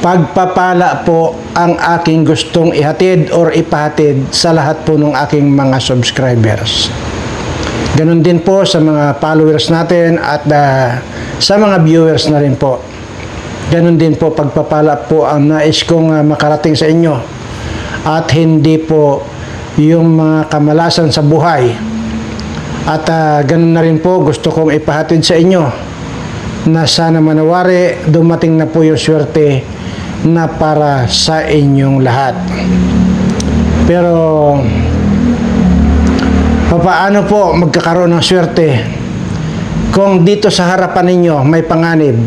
pagpapala po ang aking gustong ihatid or ipahatid sa lahat po ng aking mga subscribers. Ganon din po sa mga followers natin at sa mga viewers na rin po. Ganon din po pagpapala po ang nais kong makarating sa inyo. At hindi po yung mga kamalasan sa buhay. At ganon na rin po gusto kong ipahatid sa inyo na sana manawari dumating na po yung swerte na para sa inyong lahat. Pero paano po magkakaroon ng swerte kung dito sa harapan ninyo may panganib?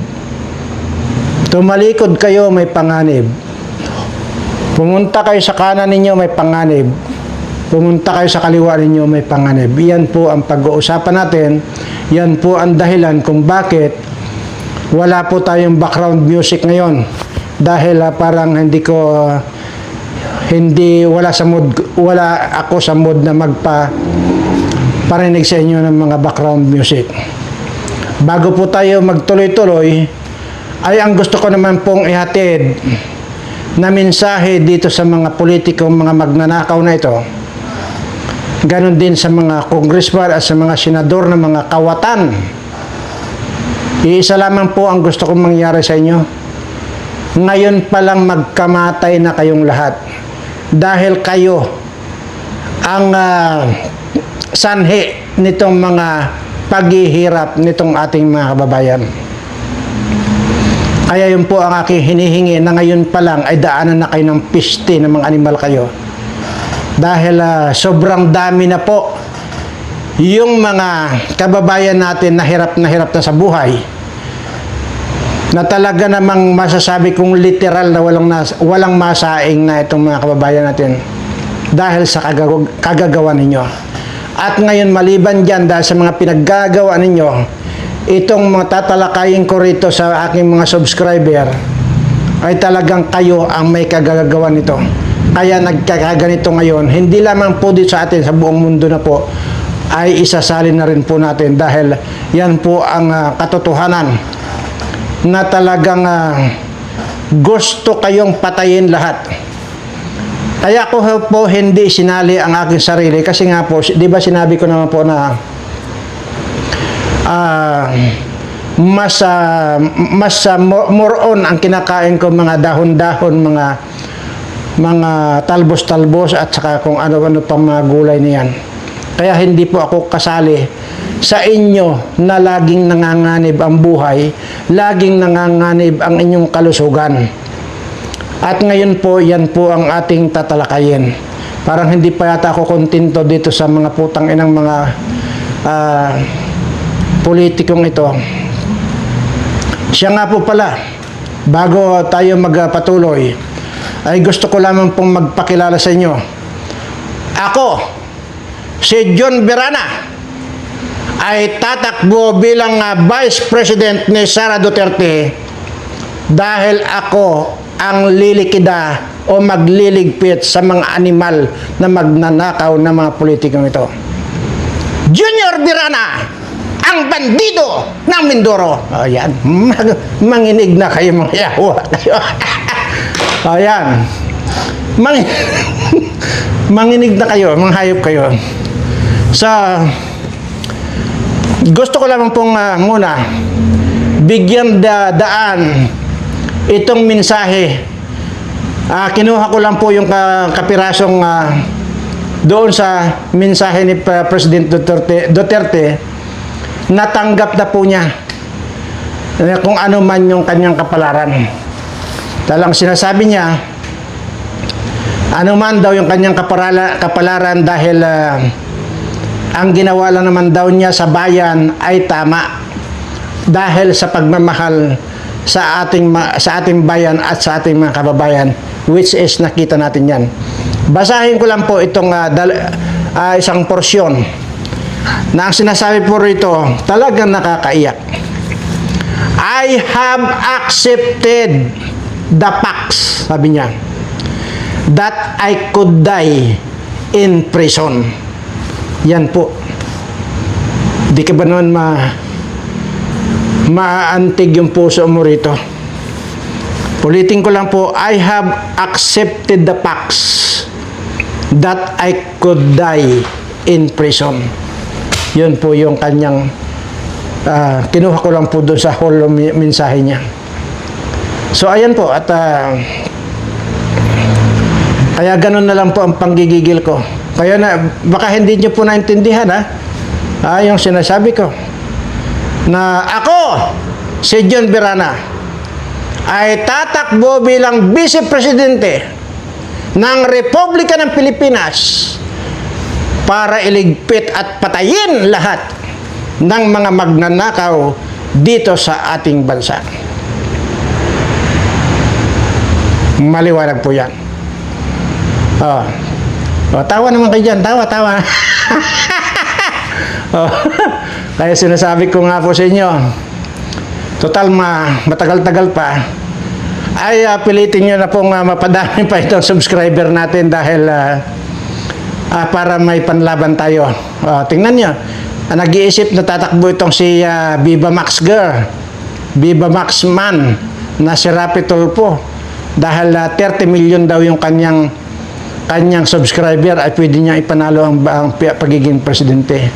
Tumalikod kayo, may panganib. Pumunta kayo sa kanan ninyo, may panganib. Pumunta kayo sa kaliwa ninyo, may panganib. Yan po ang pag-uusapan natin. Yan po ang dahilan kung bakit wala po tayong background music ngayon. Dahil parang wala ako sa mood na parinig sa inyo ng mga background music. Bago po tayo magtuloy-tuloy, ay ang gusto ko naman pong ihatid na mensahe dito sa mga politikong mga magnanakaw na ito. Ganon din sa mga congressman at sa mga senador na mga kawatan. Iisa lamang po ang gusto kong mangyari sa inyo. Ngayon pa lang magkamatay na kayong lahat. Dahil kayo ang sanhi nitong mga paghihirap nitong ating mga kababayan. Kaya yun po ang aking hinihingi na ngayon pa lang ay daanan na kayo ng piste ng mga animal kayo. Dahil sobrang dami na po yung mga kababayan natin na hirap na sa buhay. Na talaga namang masasabi kong literal na walang masaing na itong mga kababayan natin dahil sa kagagawa ninyo. At ngayon maliban dyan dahil sa mga pinaggagawa ninyo, itong mga tatalakayin ko rito sa aking mga subscriber ay talagang kayo ang may kagagawa nito. Kaya nagkakaganito ngayon, hindi lamang po dito sa atin, sa buong mundo na po, ay isasalin na rin po natin dahil yan po ang katotohanan na talagang gusto kayong patayin lahat. Kaya ako po hindi sinali ang aking sarili kasi nga po, di ba sinabi ko naman po na more on ang kinakain ko mga dahon-dahon, mga talbos-talbos at saka kung ano-ano pang mga gulay niyan. Kaya hindi po ako kasali sa inyo na laging nanganganib ang buhay, laging nanganganib ang inyong kalusugan. At ngayon po, yan po ang ating tatalakayin. Parang hindi pa yata ako kontento dito sa mga putang inang mga politikong ito. Siya nga po pala, bago tayo magpatuloy, ay gusto ko lamang pong magpakilala sa inyo. Ako, si John Verana, ay tatakbo bilang Vice President ni Sara Duterte dahil ako ang lilikida o magliligpit sa mga animal na magnanakaw ng mga politikong ito. Junior Verana, ang bandido ng Mindoro. Ayan, manginig na kayo mga yawa. Ayan, manginig na kayo, mga hayop kayo. Gusto ko lamang pong muna bigyan daan itong mensahe. Kinuha ko lang po yung kapirasong doon sa mensahe ni President Duterte. Natanggap na po niya kung ano man yung kanyang kapalaran. Talang sinasabi niya, ano man daw yung kanyang kapalaran dahil ang ginawa lang naman daw niya sa bayan ay tama dahil sa pagmamahal sa ating bayan at sa ating mga kababayan, which is nakita natin yan. Basahin ko lang po itong isang porsyon na ang sinasabi po rito talagang nakakaiyak. I have accepted the facts, sabi niya, that I could die in prison. Yan po. Di ka ba naman maaantig yung puso mo rito? Ulitin ko lang po, I have accepted the facts that I could die in prison. Yun po yung kanyang kinuha ko lang po doon sa whole mensahe niya. So ayan po, at kaya ganun na lang po ang panggigigil ko. Kaya na, baka hindi nyo po naintindihan yung sinasabi ko na ako, si John Berana, ay tatakbo bilang Vice Presidente ng Republika ng Pilipinas para iligpit at patayin lahat ng mga magnanakaw dito sa ating bansa. Maliwanag po yan. Tawa naman kayo dyan. Tawa. Kaya sinasabi ko nga po sa inyo, total matagal-tagal pa, ay pilitin nyo na pong mapadami pa itong subscriber natin dahil para may panlaban tayo. Tingnan nyo, nag-iisip na tatakbo itong si Viva Max Girl, Viva Max Man, na si Rapi Tulfo. Dahil 30 million daw yung kanyang subscriber, ay pwede niya ipanalo ang pagiging presidente.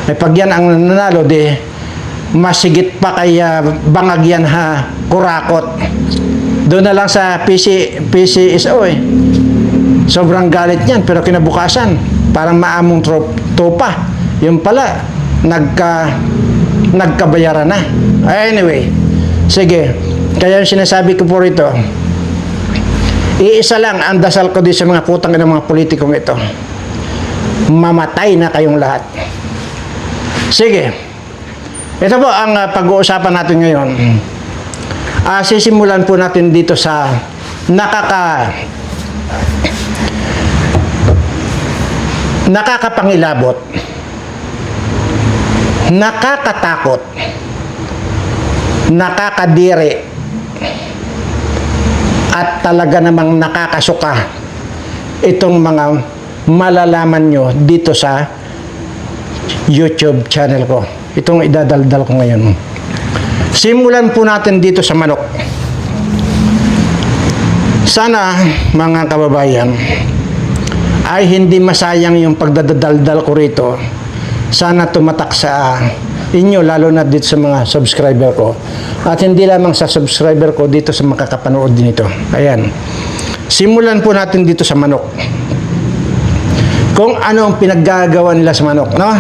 Ay pag yan ang nanalo, masigit pa kay bangag yan kurakot. Doon na lang sa PCSO sobrang galit niyan, pero kinabukasan parang maamong tropa. Yung pala nagkabayaran na. Anyway, sige, kaya yung sinasabi ko po rito, iisa lang ang dasal ko din sa mga putang ng mga politikong ito: mamatay na kayong lahat. Sige, ito po ang pag-uusapan natin ngayon. Sisimulan po natin dito sa nakakapangilabot, nakakatakot, nakakadiri, at talaga namang nakakasuka itong mga malalaman nyo dito sa YouTube channel ko. Itong idadaldal ko ngayon. Simulan po natin dito sa manok. Sana, mga kababayan, ay hindi masayang yung pagdadaldal ko rito. Sana tumatak sa inyo, lalo na dito sa mga subscriber ko. At hindi lamang sa subscriber ko, dito sa makakapanood din ito. Ayan. Simulan po natin dito sa manok. Kung ano ang pinaggagawa nila sa manok, no?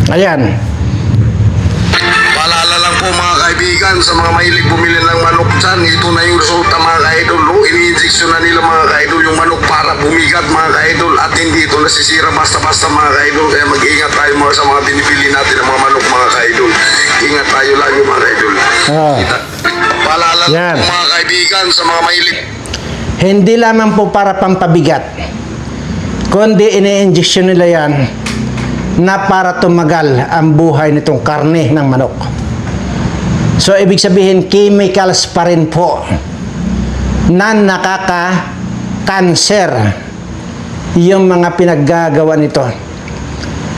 Ayan. Paalala lang po mga kaibigan sa mga mahilig bumili ng manok dyan, ito na yung resulta mga ka-idol. Ini-injection na nila mga ka-idol yung manok para bumigat mga ka-idol, at hindi ito nasisira basta-basta mga ka-idol. Kaya mag-ingat tayo sa mga binibili natin ng mga manok mga ka-idol. Ingat tayo lagi mga ka-idol. Paalala lang po mga kaibigan sa mga mahilig. Hindi lamang po para pampabigat, kundi ini-injection nila yan na para tumagal ang buhay nitong karne ng manok. So, ibig sabihin, chemicals pa rin po na nakaka-cancer yung mga pinaggagawa nito.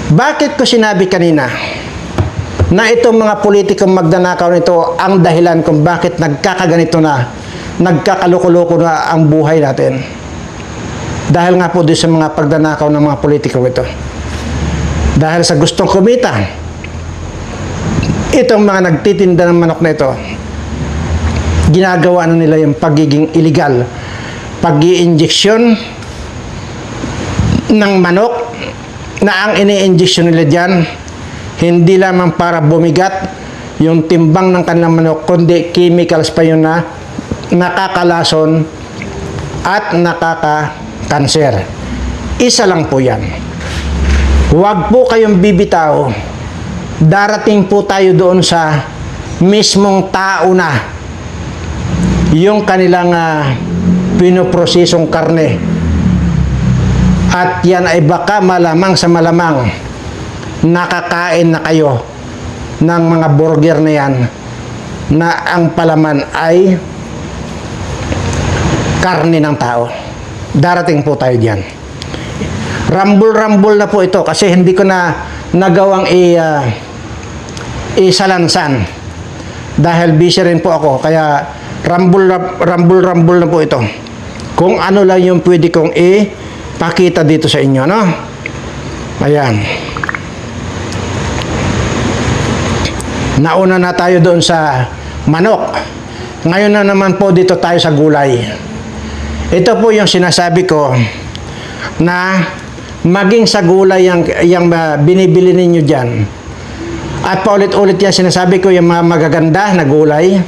Bakit ko sinabi kanina na itong mga politikong magnanakaw nito ang dahilan kung bakit nagkakaganito na, nagkakaloko-loko na ang buhay natin? Dahil nga po doon sa mga pagnanakaw ng mga politikong ito. Dahil sa gustong kumita, itong mga nagtitinda ng manok na ito, ginagawa na nila yung pagiging illegal, pag-i-injection ng manok, na ang ini-injection nila dyan, hindi lamang para bumigat yung timbang ng kanilang manok, kundi chemicals pa yun na nakakalason at nakaka-cancer. Isa lang po yan. Huwag po kayong bibitaw. Darating po tayo doon sa mismong tao na yung kanilang pinoprosesong karne. At yan ay baka malamang sa malamang nakakain na kayo ng mga burger na yan na ang palaman ay karne ng tao. Darating po tayo diyan. Rambol-rambol na po ito kasi hindi ko na nagawang isalansan. Dahil busy rin po ako, kaya rumble na po ito. Kung ano lang yung pwede kong ipakita dito sa inyo, no? Ayan. Nauna na tayo doon sa manok. Ngayon na naman po dito tayo sa gulay. Ito po yung sinasabi ko na maging sa gulay yung binibili ninyo dyan. At paulit-ulit yan sinasabi ko, yung mga magaganda na gulay,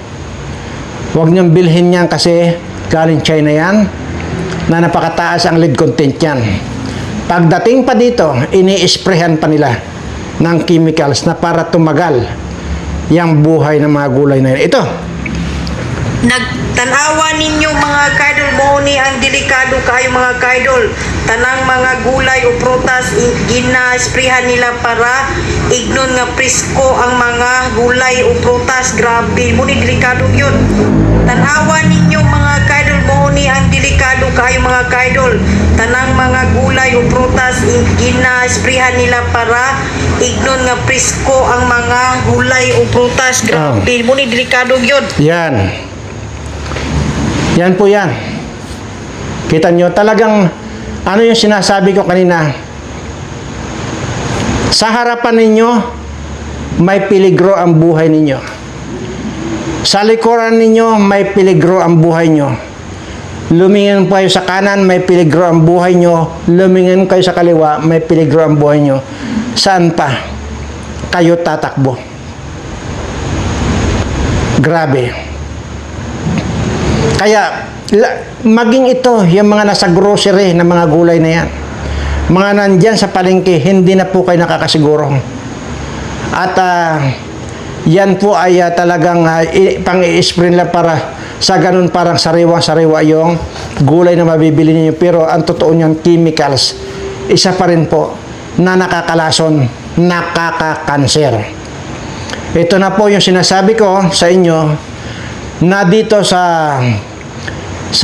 huwag niyong bilhin yan kasi galing China yan, na napakataas ang lead content yan. Pagdating pa dito, ini-sprayhan pa nila ng chemicals na para tumagal yung buhay ng mga gulay na yan. Ito. Nagtanawa ninyo mga kaidol mo ni ang delikado kayo mga kaidol. Tanang mga gulay o prutas ginasprihan nila para ignon nga presko ang mga gulay o prutas. Grabe mo ni delikado yun. Tanawa ninyo mga kaidol mo ni ang delikado kayo mga kaidol. Tanang mga gulay o prutas ginasprihan nila para ignon nga presko ang mga gulay o prutas. Grabe mo ni delikado yun. Yan. Yan po yan. Kita nyo, talagang ano yung sinasabi ko kanina, sa harapan ninyo may peligro ang buhay ninyo, sa likuran ninyo may peligro ang buhay nyo. Lumingin po kayo sa kanan, may peligro ang buhay nyo. Lumingin kayo sa kaliwa, may peligro ang buhay nyo. Saan pa kayo tatakbo? Grabe. Kaya, maging ito, yung mga nasa grocery na mga gulay na yan, mga nandyan sa palengke, hindi na po kayo nakakasiguro. At yan po ay talagang pang-i-spray nila para sa ganun parang sariwa-sariwa yung gulay na mabibili niyo. Pero ang totoo niyan, chemicals, isa pa rin po na nakakalason, nakakakanser. Ito na po yung sinasabi ko sa inyo na dito sa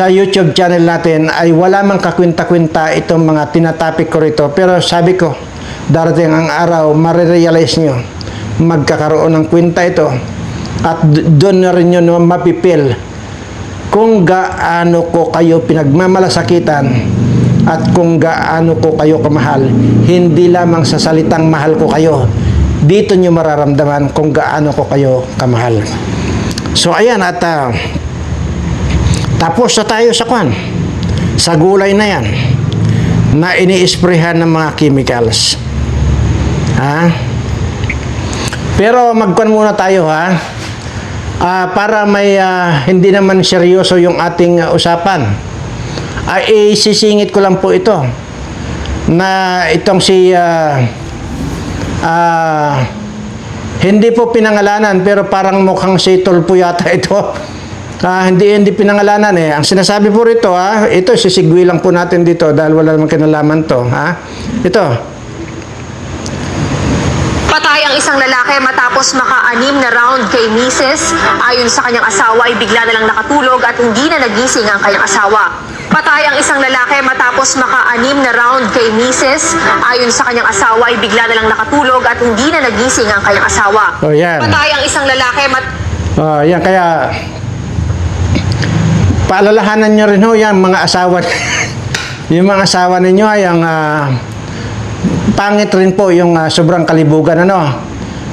YouTube channel natin ay wala mang kakwinta-kwinta itong mga tinatapik ko rito. Pero sabi ko, darating ang araw, marirealize nyo, magkakaroon ng kwinta ito. At doon na rin nyo mapipil kung gaano ko kayo pinagmamalasakitan at kung gaano ko kayo kamahal. Hindi lamang sa salitang mahal ko kayo, dito nyo mararamdaman kung gaano ko kayo kamahal. So ayan, at tapos na tayo sa gulay na yan na ini-sprayhan ng mga chemicals. Pero magkuhan muna tayo para may hindi naman seryoso yung ating usapan. Isisingit ko lang po ito na itong si hindi po pinangalanan pero parang mukhang si Tulpo yata ito. Hindi pinangalanan eh. Ang sinasabi po rito ito sisigwi lang po natin dito dahil wala namang kinalaman to. Ito. Patay ang isang lalaki matapos maka-6 na round kay Mrs. Ayon sa kanyang asawa ay bigla na lang nakatulog at hindi na nagising ang kanyang asawa. Patay ang isang lalaki matapos maka-6 na round kay Mrs. Ayon sa kanyang asawa ay bigla na lang nakatulog at hindi na nagising ang kanyang asawa. Oh, yan. Patay ang isang lalaki Yan kaya paalalahanan nyo rin yan mga asawa. Yung mga asawa ninyo ay ang pangit rin po yung sobrang kalibugan.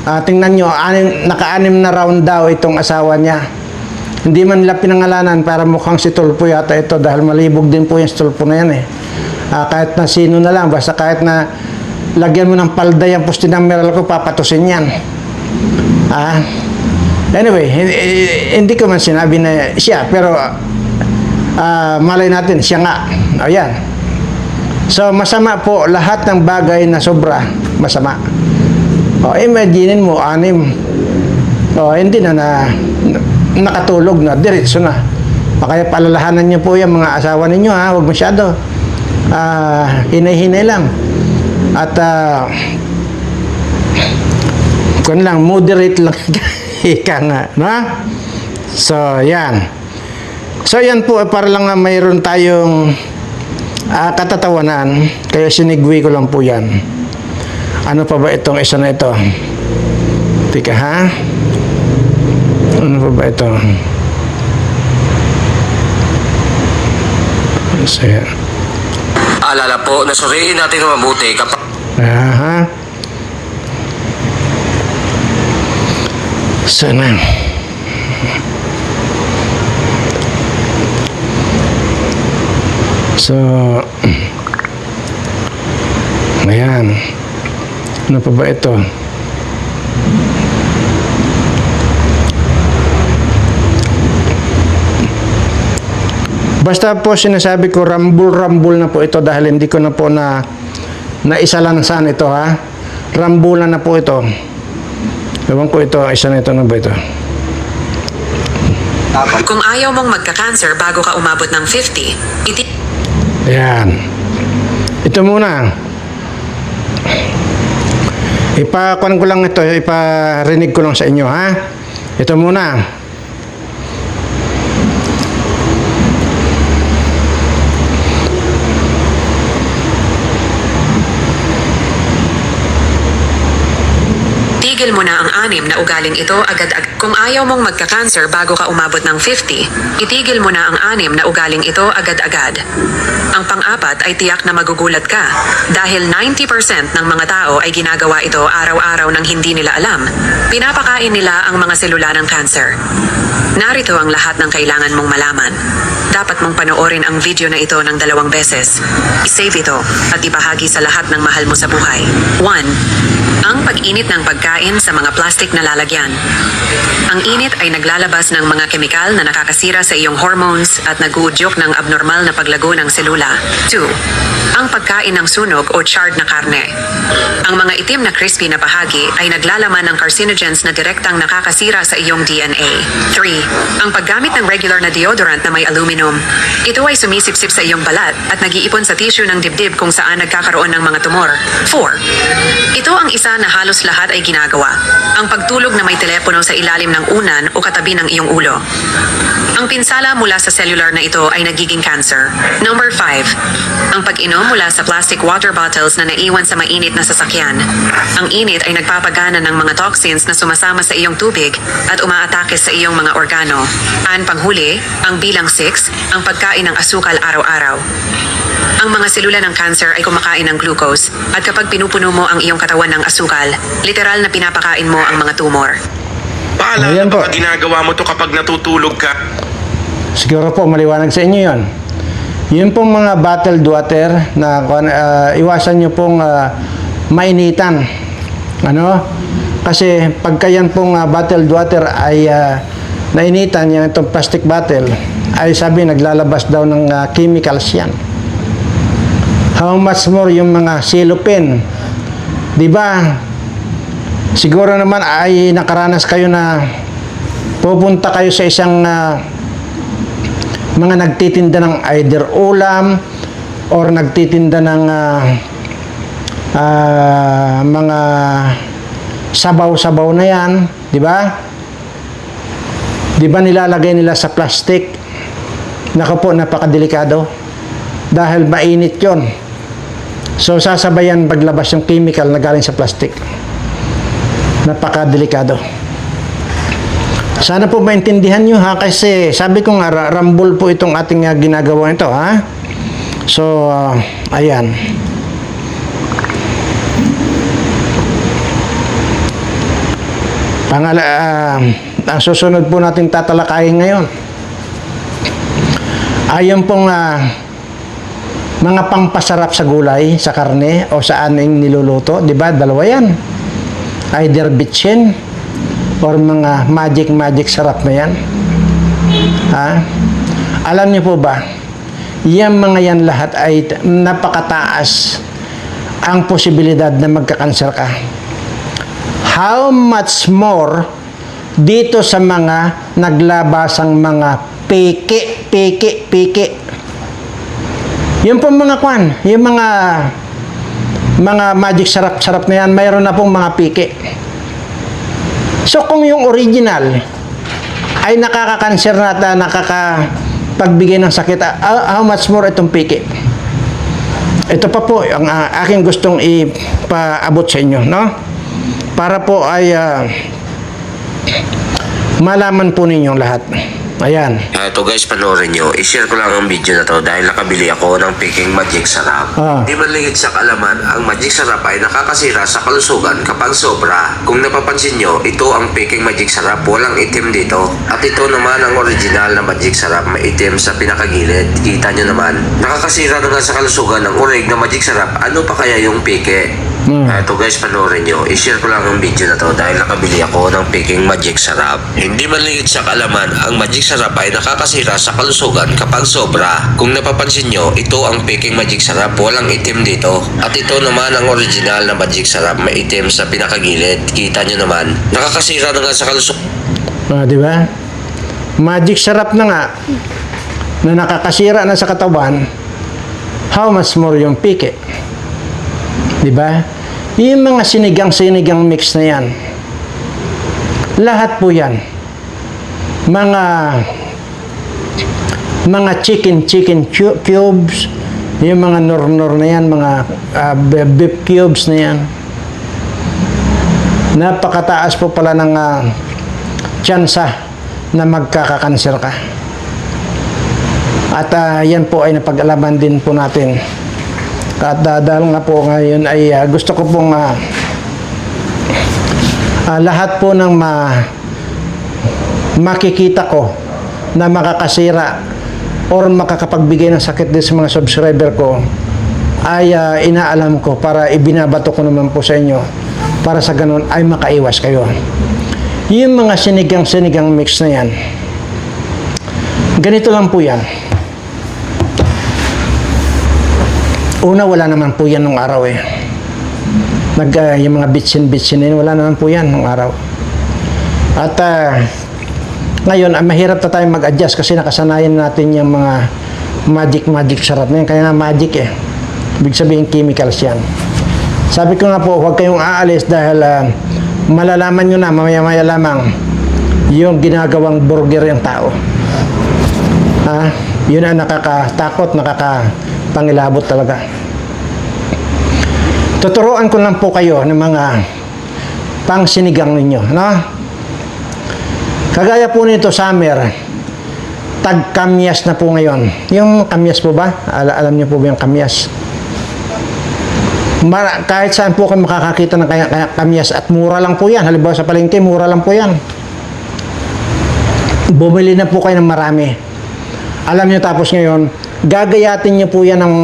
Tingnan nyo, naka-6 na round daw itong asawa niya. Hindi man nila pinangalanan para mukhang si Tulpo yata ito dahil malibog din po yung si Tulpo na yan eh. Kahit na sino na lang, basta kahit na lagyan mo ng palda yung pusti ng meral ko, papatusin yan. Anyway, hindi ko man sinabi na siya, pero malay natin, siya nga. Ayan. So, masama po lahat ng bagay na sobra, masama. Imagine mo, 6. Hindi na nakatulog na, diretso na. Kaya palalahanan niyo po yung mga asawa ninyo, huwag masyado. Hinay-hinay lang. At, kung lang, moderate lang. Ika nga, no? So, yan. So, yan po, para lang mayroon tayong katatawanan. Kaya sinigwi ko lang po yan. Ano pa ba itong isa na ito? Tika, Ano pa ba ito? So, yan. Alala po na suriin natin ng mabuti kapag Aha. Sana. So, ayan. Ano pa ba ito? Basta po sinasabi ko, rambul-rambul na po ito dahil hindi ko na po naisalansan ito, ha. Rambulan na po ito. Ewan ko ito, isa na ito, ano ba ito? Kung ayaw mong magka-cancer bago ka umabot ng 50, Ayan. Ito muna. Ipakuan ko lang ito, iparinig ko lang sa inyo, ha. Ito muna. tigil mo na ang 6 na ugaling ito agad-agad. Kung ayaw mong magka-cancer bago ka umabot ng 50, itigil mo na ang 6 na ugaling ito agad-agad. Ang pang-apat ay tiyak na magugulat ka dahil 90% ng mga tao ay ginagawa ito araw-araw nang hindi nila alam. Pinapakain nila ang mga selula ng cancer. Narito ang lahat ng kailangan mong malaman. Dapat mong panoorin ang video na ito ng 2 beses. I-save ito at ibahagi sa lahat ng mahal mo sa buhay. 1. Ang pag-init ng pagkain sa mga plastic na lalagyan. Ang init ay naglalabas ng mga kemikal na nakakasira sa iyong hormones at nag-uudyok ng abnormal na paglago ng selula. 2. Ang pagkain ng sunog o charred na karne. Ang mga itim na crispy na bahagi ay naglalaman ng carcinogens na direktang nakakasira sa iyong DNA. 3. Ang paggamit ng regular na deodorant na may aluminum. Ito ay sumisipsip sa iyong balat at nag-iipon sa tissue ng dibdib kung saan nagkakaroon ng mga tumor. 4. Ito ang isa na halos lahat ay ginagawa. Ang pagtulog na may telepono sa ilalim ng unan o katabi ng iyong ulo. Ang pinsala mula sa cellular na ito ay nagiging cancer. Number 5. Ang pag-inom mula sa plastic water bottles na naiwan sa mainit na sasakyan. Ang init ay nagpapagana ng mga toxins na sumasama sa iyong tubig at umaatake sa iyong mga organo. Panghuli, ang bilang 6, ang pagkain ng asukal araw-araw. Ang mga selula ng cancer ay kumakain ng glucose at kapag pinupuno mo ang iyong katawan ng asukal, literal na pinapakain mo ang mga tumor. paalala Ayan po. baka ginagawa mo to kapag natutulog ka. Siguro po maliwanag sa inyo yon. Yun pong mga bottled water na iwasan nyo pong mainitan. Ano? Kasi pagka yan pong bottled water ay nainitan, yung itong plastic bottle, ay sabi naglalabas daw ng chemicals yan. How much more yung mga cellophane? Di ba? Siguro naman ay nakaranas kayo na pupunta kayo sa isang mga nagtitinda ng either ulam or nagtitinda ng mga sabaw-sabaw na yan, di ba? Di ba nilalagay nila sa plastic? Naku po, napakadelikado. Dahil mainit yon. So, sasabayan paglabas yung chemical na galing sa plastic. Napakadelikado. Sana po maintindihan nyo, ha, kasi sabi ko nga, rambol po itong ating ginagawa ito, ha. So, ayan. Ang susunod po natin tatalakayin ngayon ay yung pong mga pangpasarap sa gulay, sa karne, o sa aning niluluto. Diba? Dalawa yan. Either bitchin or mga magic sarap na yan. Ha? Alam niyo po ba, yan mga yan lahat ay napakataas ang posibilidad na magkakanser ka. How much more dito sa mga naglabasang mga piki. Yung pong mga kwan, yung mga magic sarap na yan, mayroon na pong mga piki. So kung yung original ay nakakakanser na nakakapagbigay ng sakit, how much more itong piki? Ito pa po ang aking gustong ipaabot sa inyo, no? Para po ay malaman po ninyong lahat. Ayan. Ito guys, panoorin nyo. I-share ko lang ang video na to dahil nakabili ako ng Peking Magic Sarap. Di man lingid sa kaalaman, ang Magic Sarap ay nakakasira sa kalusugan kapag sobra. Kung napapansin nyo, ito ang Peking Magic Sarap, walang itim dito. At ito naman ang original na Magic Sarap, may itim sa pinakagilid. Kita nyo naman, nakakasira na nga sa kalusugan ng urig na Magic Sarap. Ano pa kaya yung peke? Ito guys, panoorin nyo. I-share ko lang ang video na to dahil nakabili ako ng Peking Magic Sarap. Hindi man lingid sa kaalaman, ang Magic Sarap ay nakakasira sa kalusugan kapag sobra. Kung napapansin nyo, ito ang Peking Magic Sarap, walang itim dito. At ito naman ang original na Magic Sarap, may itim sa pinakagilid. Kita nyo naman, nakakasira na nga sa kalusugan. Di ba? Magic Sarap na nga na nakakasira na sa katawan, how much more yung pike? Di ba? Yung mga sinigang mix na yan, lahat po yan, mga chicken cubes, yung mga nor na yan, mga beef cubes na yan, napakataas po pala ng tsansa na magkakakanser ka. At yan po ay napag-alaman din po natin. At dahil nga po ngayon ay gusto ko pong lahat po ng makikita ko na makakasira or makakapagbigay ng sakit din sa mga subscriber ko ay inaalam ko para ibinabato ko naman po sa inyo para sa ganun ay makaiwas kayo. Yung mga sinigang mix na yan, ganito lang po yan. Una, wala naman po yan nung araw eh. Yung mga bitsin na yun, wala naman po yan nung araw. At ngayon, mahirap na tayo mag-adjust kasi nakasanayan natin yung mga magic sarap na yan. Kaya nga magic eh. Ibig sabihin chemicals yan. Sabi ko nga po, huwag kayong aalis dahil malalaman nyo na, mamaya-maya lamang yung ginagawang burger yung tao. Yun ang nakakatakot, nakakapangilabot talaga. Tuturuan ko lang po kayo ng mga pangsinigang ninyo, no? Kagaya po nito summer, tag-kamyas na po ngayon. Yung kamyas po ba? Alam niyo po ba yung kamyas? Kahit saan po kayo makakakita ng kamyas at mura lang po yan. Halimbawa sa palengke, mura lang po yan. Bumili na po kayo ng marami. Alam niyo tapos ngayon, gagayatin niyo po yan ng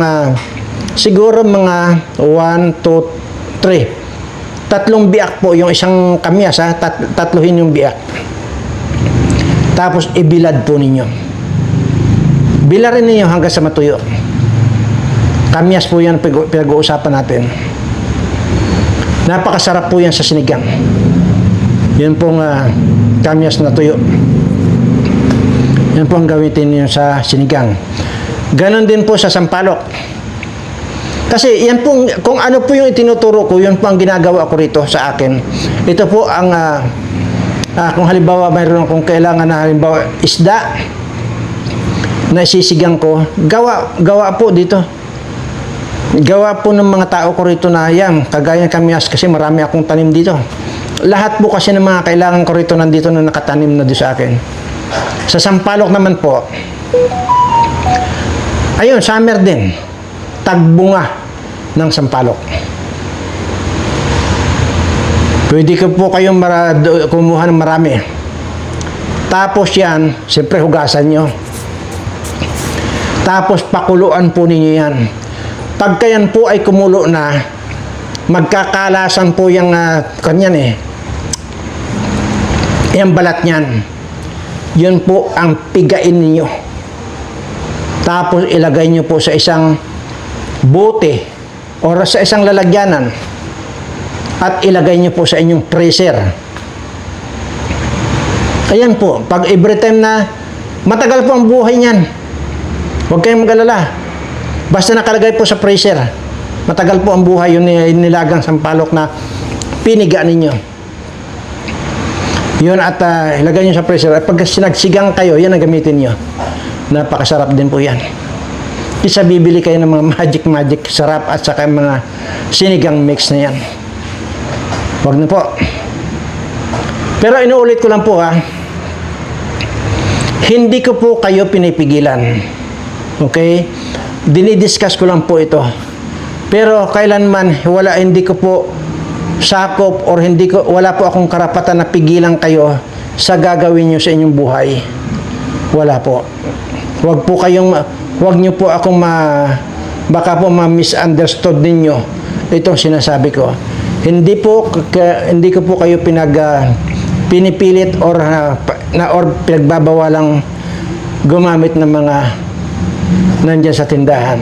siguro mga 1, 2, 3. 3 biak po yung isang kamyas, tatluhin yung biak. Tapos ibilad po ninyo. Bilarin ninyo hanggang sa matuyo. Kamyas po yan pinag-uusapan natin. Napakasarap po yan sa sinigang. Yun pong kamyas na tuyo. Yan po ang gamitin niyo sa sinigang. Ganon din po sa sampalok. Kasi yan po, kung ano po yung itinuturo ko, yun po ang ginagawa ko rito sa akin. Ito po ang, kung halimbawa mayroon kung kailangan na halimbawa isda na isisigang ko, gawa po dito. Gawa po ng mga tao ko rito na yan, kagaya ng kamyas kasi marami akong tanim dito. Lahat po kasi ng mga kailangan ko rito nandito na nakatanim na dito sa akin. Sa sampalok naman po, ayun, summer din, tagbunga ng sampalok. Pwede ko po kayong kumuha ng marami. Tapos yan, siyempre hugasan nyo. Tapos pakuluan po ninyo yan. Pagka yan po ay kumulo na, magkakalasan po yung kanyan eh. Yung balat niyan. Yun po ang pigain ninyo. Tapos ilagay nyo po sa isang bote o sa isang lalagyanan at ilagay nyo po sa inyong freezer. Ayan po, pag every time na matagal po ang buhay niyan, huwag kayong mag-alala. Basta nakalagay po sa freezer, matagal po ang buhay yung nilagang sampalok na piniga ninyo. Yun at ilagay nyo sa freezer. At pag sinagsigang kayo, yan ang gamitin nyo. Napakasarap din po yan. Isa bibili kayo ng mga magic sarap at saka mga sinigang mix na yan. Huwag na po. Pero inuulit ko lang po Hindi ko po kayo pinipigilan. Okay? Dinidiscuss ko lang po ito. Pero kailanman hindi ko po sakop or wala po akong karapatan na pigilan kayo sa gagawin nyo sa inyong buhay. Wala po. Huwag nyo po akong baka po ma-misunderstood ninyo itong sinasabi ko. Hindi ko po kayo pinipilit or pinagbabawalang gumamit ng mga nandyan sa tindahan.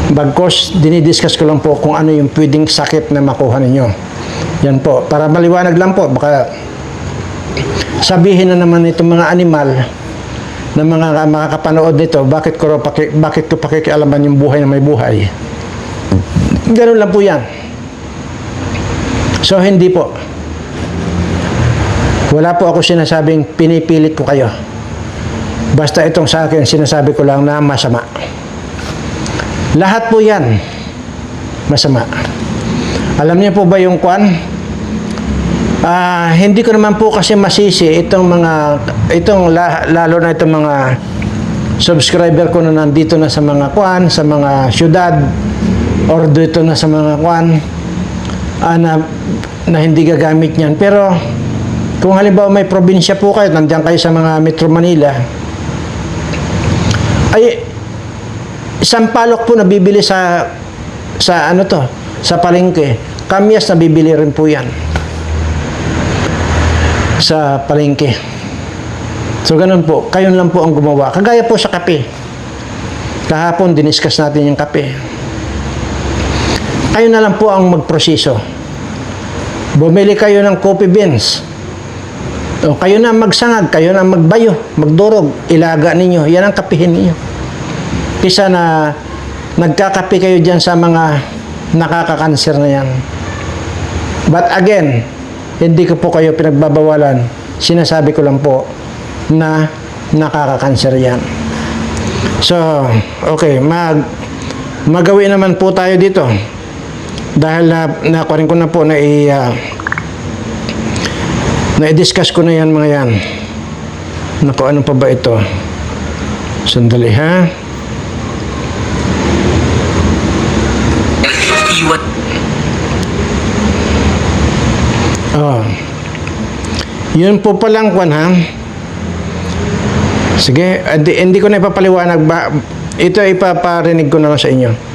Bagkos, dinidiscuss ko lang po kung ano yung pwedeng sakit na makuha ninyo. Yan po. Para maliwanag lang po, baka sabihin na naman itong mga animal na mga makakapanood nito, bakit ko pakikialaman yung buhay na may buhay. Ganun lang po yan. So, hindi po. Wala po ako sinasabing pinipilit ko kayo. Basta itong sa akin, sinasabi ko lang na masama. Lahat po yan, masama. Alam niyo po ba yung kwan? Hindi ko naman po kasi masisi lalo na itong mga subscriber ko na nandito na sa mga kwan, sa mga syudad, or dito na sa mga kwan, na hindi gagamit niyan. Pero, kung halimbawa may probinsya po kayo, nandiyan kayo sa mga Metro Manila, ay isang palok po nabibili sa palengke. Kamyas nabibili rin po yan sa palengke. So ganun po, kayo lang po ang gumawa. Kagaya po sa kape. Kahapon diniscuss natin yung kape. Kayo na lang po ang magproseso. Bumili kayo ng coffee beans. O, kayo na magsangag, kayo na magbayo, magdurog, ilaga ninyo. Yan ang kapihin ninyo. Kisa na nagkakape kayo dyan sa mga nakakakanser na yan. But again, hindi ko po kayo pinagbabawalan. Sinasabi ko lang po na nakakakanser yan. So, okay, magawin naman po tayo dito. Dahil nakuha ko na po na-discuss ko na yan mga yan. Naku, ano pa ba ito? Sandali ha. Oh. Yun po palang kwan ha. Sige, hindi ko na ipapaliwanag ba. Ito ipaparinig ko na lang sa inyo.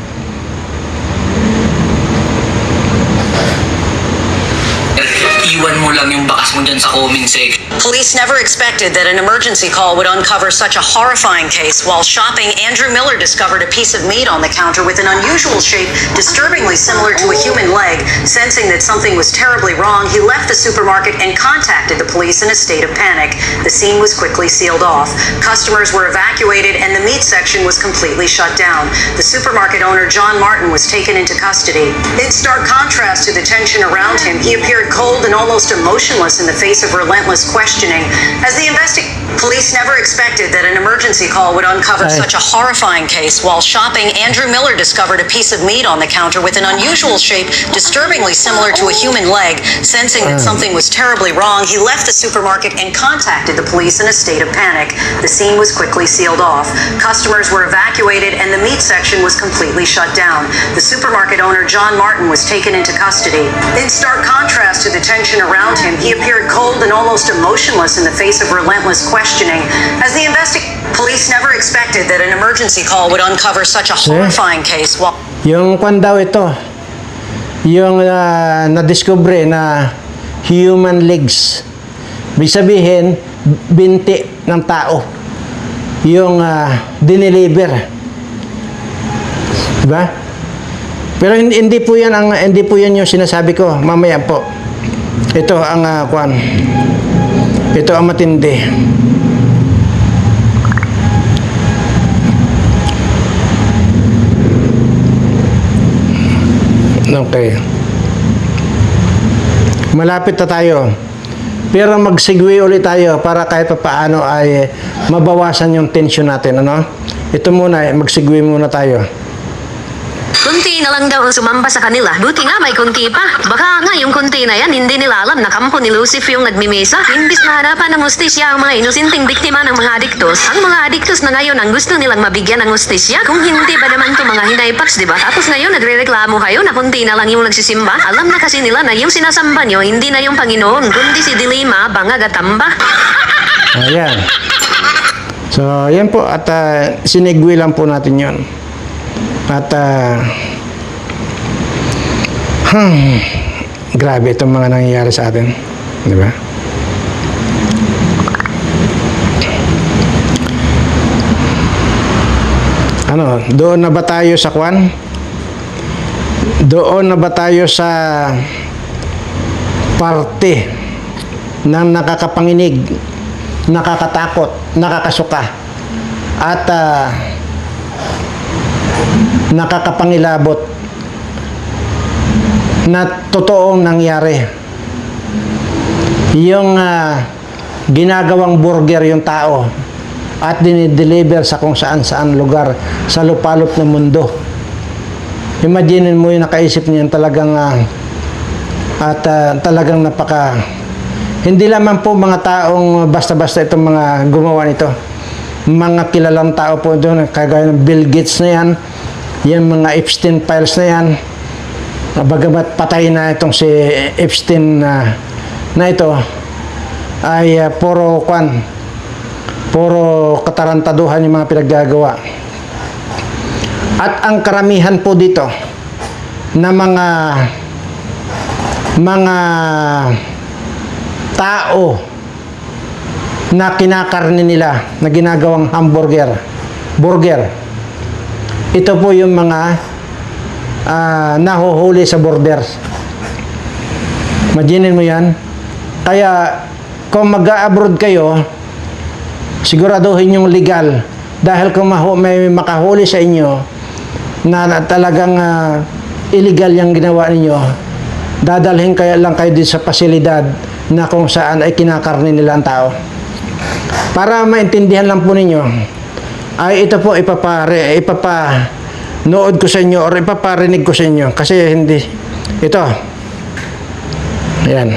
Iwan mo lang yung bakas mo dyan sa comment section. Police never expected that an emergency call would uncover such a horrifying case. While shopping, Andrew Miller discovered a piece of meat on the counter with an unusual shape, disturbingly similar to a human leg. Sensing that something was terribly wrong, he left the supermarket and contacted the police in a state of panic. The scene was quickly sealed off. Customers were evacuated and the meat section was completely shut down. The supermarket owner, John Martin, was taken into custody. In stark contrast to the tension around him, he appeared cold and almost emotionless in the face of relentless questioning. As the police never expected that an emergency call would uncover such a horrifying case. While shopping, Andrew Miller discovered a piece of meat on the counter with an unusual shape, disturbingly similar to a human leg. Sensing that something was terribly wrong, he left the supermarket and contacted the police in a state of panic. The scene was quickly sealed off. Customers were evacuated and the meat section was completely shut down. The supermarket owner, John Martin, was taken into custody. In stark contrast to the tension around him, he appeared cold and almost emotionless in the face of relentless questioning. As the police never expected that an emergency call would uncover such a horrifying case. Yung kwan daw ito, yung na-discover na human legs. Ibig sabihin, binti ng tao. Yung dineliver. Diba? Pero hindi po yan yung sinasabi ko. Mamaya po. Ito ang kwan. Ito ang matindi. Okay. Malapit na tayo. Pero mag-segue ulit tayo para kahit pa paano ay mabawasan yung tension natin, ano? Ito muna, mag-segue muna tayo. Kunti na lang daw ang sumamba sa kanila. Buti nga may kunti pa. Baka nga yung kunti na yan, hindi nila alam na kampo ni Lucif yung nagmimisa. Imbis na hanapan ng hustisya ang mga inosenteng biktima ng mga adiktos, ang mga adiktos na ngayon ang gusto nilang mabigyan ng hustisya. Kung hindi ba naman to mga hinaypaks, di ba? Tapos ngayon nagrereklamo kayo na kunti na lang yung nagsisimba. Alam na kasi nila na yung sinasamba nyo, hindi na yung Panginoon, kundi si Dilima, Bangag at Tamba. Ayan. So, yan po. At sinigwi lang po natin yon. At grabe itong mga nangyayari sa atin. Di ba? Ano, doon na ba tayo sa kwan? Doon na ba tayo sa parte ng nakakapanginig, nakakatakot, nakakasuka, at nakakapangilabot na totoong nangyari? Yung ginagawang burger yung tao at dinideliver sa kung saan-saan lugar sa lupalop ng mundo. Imagine mo yung nakaisip niyan, talagang talagang napaka, hindi lamang po mga taong basta-basta itong mga gumawa nito. Mga kilalang tao po doon, kagaya ng Bill Gates na yan, yung mga Epstein files na yan, bagamat patay na itong si Epstein na ito, ay puro katarantaduhan yung mga pinaggagawa. At ang karamihan po dito na mga tao na kinakarne nila, na ginagawang burger, ito po yung mga nahuhuli sa borders. Imaginin mo yan. Kaya kung mag-abroad kayo, siguraduhin yung legal, dahil kung may makahuli sa inyo na talagang illegal yung ginawa ninyo, dadalhin kaya lang kayo din sa pasilidad na kung saan ay kinakarne nila ang tao. Para maintindihan lang po ninyo, ay ito po ipapanood ko sa inyo or ipaparinig ko sa inyo, kasi hindi ito. Ayan.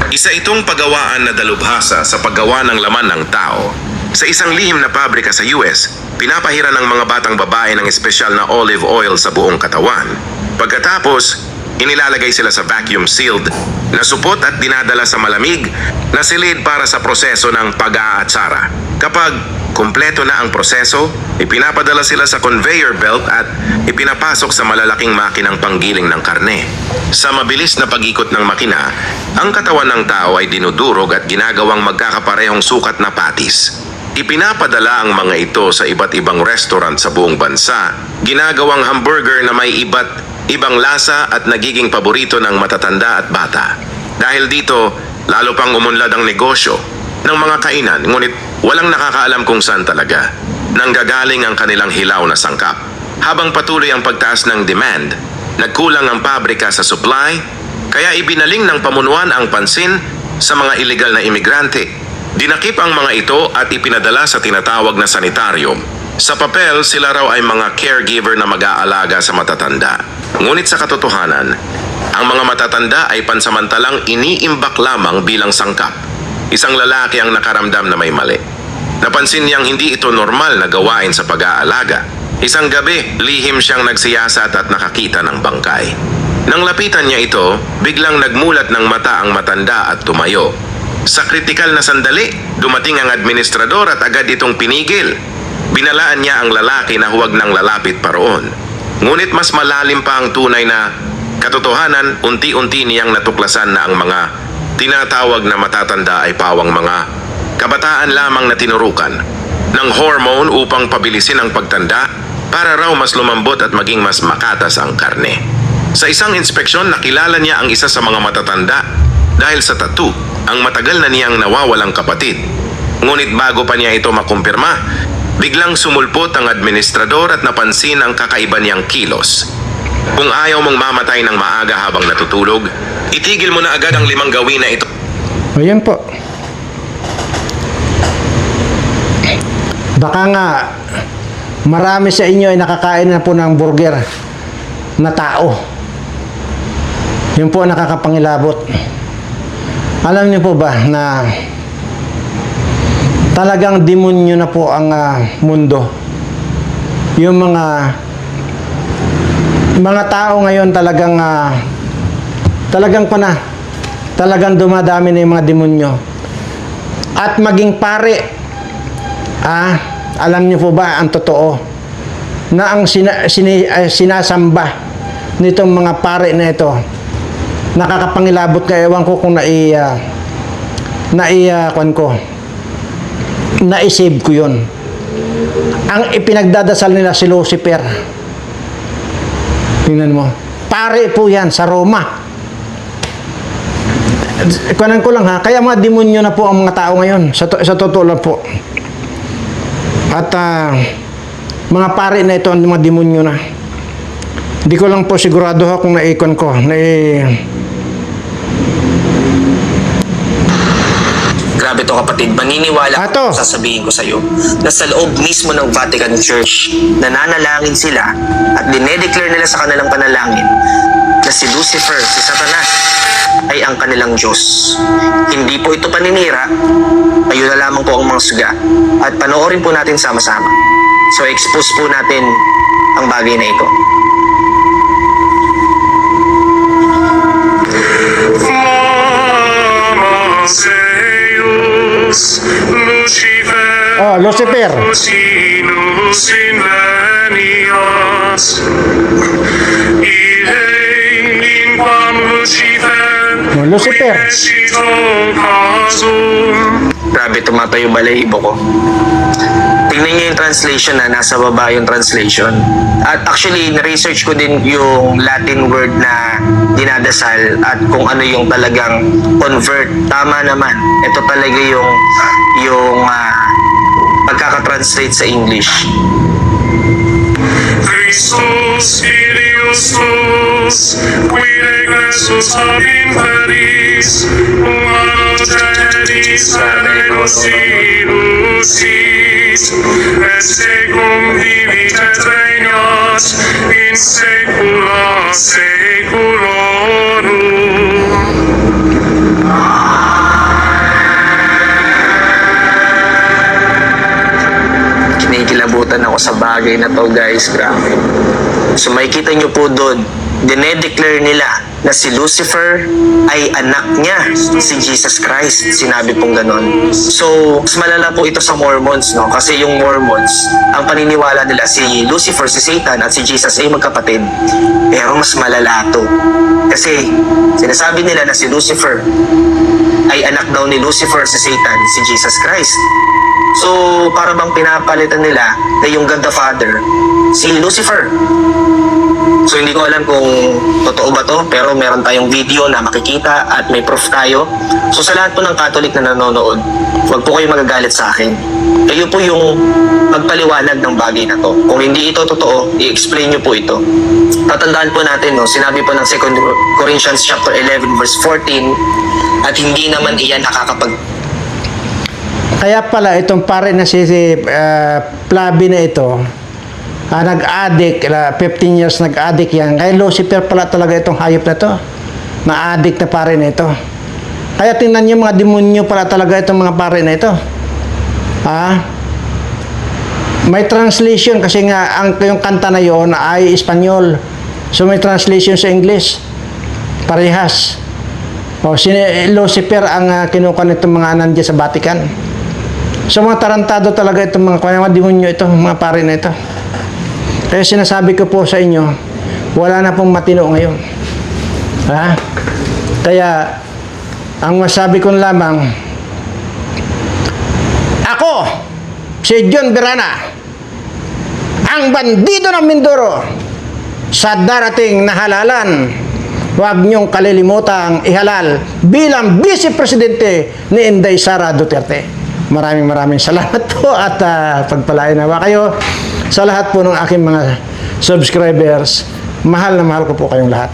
Isa itong pagawaan na dalubhasa sa paggawa ng laman ng tao. Sa isang lihim na pabrika sa US, pinapahiran ng mga batang babae ng espesyal na olive oil sa buong katawan. Pagkatapos, inilalagay sila sa vacuum-sealed na supot at dinadala sa malamig na silid para sa proseso ng pag-aatsara. Kapag kumpleto na ang proseso, ipinapadala sila sa conveyor belt at ipinapasok sa malalaking makinang panggiling ng karne. Sa mabilis na pag-ikot ng makina, ang katawan ng tao ay dinudurog at ginagawang magkakaparehong sukat na patis. Ipinapadala ang mga ito sa iba't ibang restaurant sa buong bansa, ginagawang hamburger na may iba't ibang lasa at nagiging paborito ng matatanda at bata. Dahil dito, lalo pang umunlad ang negosyo ng mga kainan, ngunit walang nakakaalam kung saan talaga nanggagaling ang kanilang hilaw na sangkap. Habang patuloy ang pagtaas ng demand, nagkulang ang pabrika sa supply, kaya ibinaling ng pamunuan ang pansin sa mga illegal na imigrante. Dinakip ang mga ito at ipinadala sa tinatawag na sanitarium. Sa papel, sila raw ay mga caregiver na mag-aalaga sa matatanda. Ngunit sa katotohanan, ang mga matatanda ay pansamantalang iniimbak lamang bilang sangkap. Isang lalaki ang nakaramdam na may mali. Napansin niyang hindi ito normal na gawain sa pag-aalaga. Isang gabi, lihim siyang nagsiyasat at nakakita ng bangkay. Nang lapitan niya ito, biglang nagmulat ng mata ang matanda at tumayo. Sa kritikal na sandali, dumating ang administrador at agad itong pinigil. Binalaan niya ang lalaki na huwag nang lalapit pa roon. Ngunit mas malalim pa ang tunay na katotohanan, unti-unti niyang natuklasan na ang mga tinatawag na matatanda ay pawang mga kabataan lamang na tinurukan ng hormone upang pabilisin ang pagtanda para raw mas lumambot at maging mas makatas ang karne. Sa isang inspeksyon, nakilala niya ang isa sa mga matatanda dahil sa tattoo, ang matagal na niyang nawawalang kapatid. Ngunit bago pa niya ito makumpirma, biglang sumulpot ang administrador at napansin ang kakaiba niyang kilos. Kung ayaw mong mamatay ng maaga habang natutulog, itigil mo na agad ang 5 gawin na ito. Ayan po. Baka nga marami sa inyo ay nakakain na po ng burger na tao. Yun po ang nakakapangilabot. Alam niyo po ba na talagang demonyo na po ang mundo. Yung mga tao ngayon talagang talagang dumadami na yung mga demonyo. At maging pare, alam niyo po ba ang totoo na ang sinasamba nitong mga pare na ito, nakakapangilabot ka, ewan ko kung naisave ko yun. Ang ipinagdadasal nila si Lucifer. Tingnan mo. Pare po yan sa Roma. Kunan ko lang ha. Kaya mga demonyo na po ang mga tao ngayon. Sa totoo lang po. At mga pare na ito ang mga demonyo na. Hindi ko lang po sigurado ha kung naikon ko. Grabe to kapatid, maniniwala Ato. ako sasabihin ko sa'yo na sa loob mismo ng Vatican Church, nananalangin sila at dinedeclare nila sa kanilang panalangin na si Lucifer, si Satanas, ay ang kanilang Diyos. Hindi po ito paninira, ayun na lamang po ang mga suga. At panoorin po natin sama-sama. So expose po natin ang bagay na ito. Oh, Lucifer. Oh, Lucifer. Grabe, tumatayo balahibo ko. Tingnan niyo yung translation na nasa baba yung translation. At actually, na-research ko din yung Latin word na dinadasal at kung ano yung talagang convert. Tama naman. Ito talaga yung pagkakatranslate sa English. Christus Filius tuus, qui regressus ab imperis, humanos generis alegos ilusis, et secum vivit regnas in saecula saeculorum. Kinikilabutan ako sa bagay na to, guys. Grabe. So makikita nyo po doon, dinedeclare nila na si Lucifer ay anak niya, si Jesus Christ. Sinabi pong ganon. So, mas malala po ito sa Mormons, no? Kasi yung Mormons, ang paniniwala nila si Lucifer, si Satan, at si Jesus ay magkapatid. Pero mas malala to. Kasi, sinasabi nila na si Lucifer ay anak daw ni Lucifer, si Satan, si Jesus Christ. So, para bang pinapalitan nila na yung God the Father, si Lucifer. So, hindi ko alam kung totoo ba to, pero meron tayong video na makikita at may proof tayo. So, sa lahat po ng Catholic na nanonood, huwag po kayo magagalit sa akin. Kayo po yung magpaliwanag ng bagay na to. Kung hindi ito totoo, i-explain nyo po ito. Tatandaan po natin, no, sinabi po ng 2 Corinthians chapter 11 verse 14, at hindi naman iyan Kaya pala itong pare na si Flavi na ito, nag-addict, 15 years nag-addict yan. Kaya Lucifer pala talaga itong hayop na to. Na-addict na pare na ito. Kaya tingnan niyo mga demonyo pala talaga itong mga pare na ito. May translation kasi nga yung kanta na yon ay Espanyol. So may translation sa English. Parehas. Si Lucifer ang kinukuha nitong mga nandiyan sa Vatican. So mga tarantado talaga itong mga demonyo ito, mga pare na ito. Kaya sinasabi ko po sa inyo, wala na pong matino ngayon. Kaya, ang masabi ko lamang, ako, si John Berana, ang bandido ng Mindoro, sa darating na halalan, huwag niyong kalilimutang ihalal bilang Vice Presidente ni Inday Sara Duterte. Maraming salamat po at pagpalain nawa kayo sa lahat po ng aking mga subscribers. Mahal na mahal ko po kayong lahat.